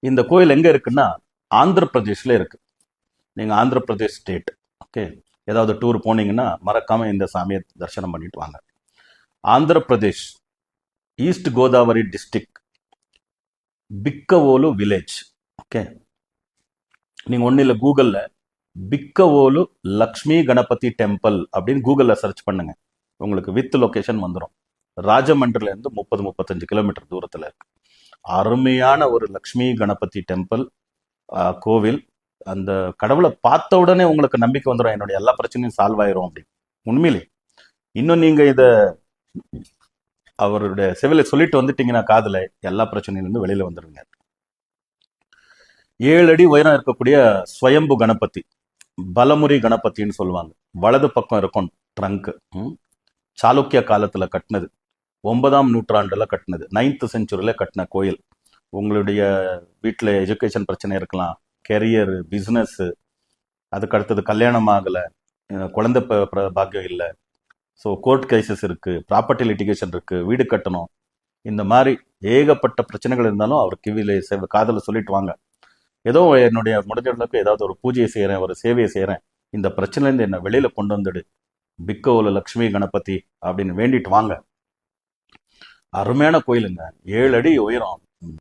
இந்த கோயில் எங்க இருக்குன்னா ஆந்திர பிரதேஷ்ல இருக்கு. நீங்க ஆந்திர பிரதேஷ் ஸ்டேட், ஓகே, ஏதாவது டூர் போனீங்கன்னா மறக்காம இந்த சாமியை தரிசனம் பண்ணிட்டு வாங்க. Andhra Pradesh, east Godavari district, Pikkavolu village. Okay, நீங்க ஒன்றும் இல்லை, கூகுளில் பிக்கவோலு லக்ஷ்மி கணபதி டெம்பிள் அப்படின்னு கூகுளில் சர்ச் பண்ணுங்க, உங்களுக்கு வித் லொகேஷன் வந்துடும். ராஜமன்றிலேருந்து 30-35 கிலோமீட்டர் தூரத்தில் இருக்கு. அருமையான ஒரு லக்ஷ்மி கணபதி டெம்பிள், கோவில். அந்த கடவுளை பார்த்த உடனே உங்களுக்கு நம்பிக்கை வந்துடும், என்னுடைய எல்லா பிரச்சனையும் சால்வ் ஆயிரும் அப்படின்னு. உண்மையிலே இன்னும் நீங்க இதை அவருடைய செவில சொல்லிட்டு வந்துட்டீங்கன்னா காதுல, எல்லா பிரச்சனையிலிருந்து வெளியில வந்துடுங்க. 7 அடி உயரம் இருக்கக்கூடிய ஸ்வயம்பு கணபதி, பலமுரி கணபதினு சொல்லுவாங்க. வலது பக்கம் இருக்கும் ட்ரங்க். சாளுக்கிய காலத்துல கட்டினது, 9ஆம் நூற்றாண்டுல கட்டினது, 9th செஞ்சுரியில கட்டின கோயில். உங்களுடைய வீட்டில் எஜுகேஷன் பிரச்சனை இருக்கலாம், கெரியர், பிஸ்னஸ், அதுக்கு அடுத்தது கல்யாணம் ஆகலை, குழந்தை பாக்கியம் இல்லை, ஸோ கோர்ட் கேசஸ் இருக்கு, ப்ராப்பர்ட்டி லிட்டிகேஷன் இருக்கு, வீடு கட்டணும், இந்த மாதிரி ஏகப்பட்ட பிரச்சனைகள் இருந்தாலும் அவர் கிவியில காதல சொல்லிட்டு வாங்க. ஏதோ என்னுடைய முடிஞ்சளவுக்கு ஏதாவது ஒரு பூஜையை செய்கிறேன், ஒரு சேவையை செய்கிறேன், இந்த பிரச்சனைலேருந்து என்னை வெளியில கொண்டு வந்துடு, பிக்கோல லக்ஷ்மி கணபதி அப்படின்னு வேண்டிட்டு வாங்க. அருமையான கோயிலுங்க, 7 அடி உயரம்,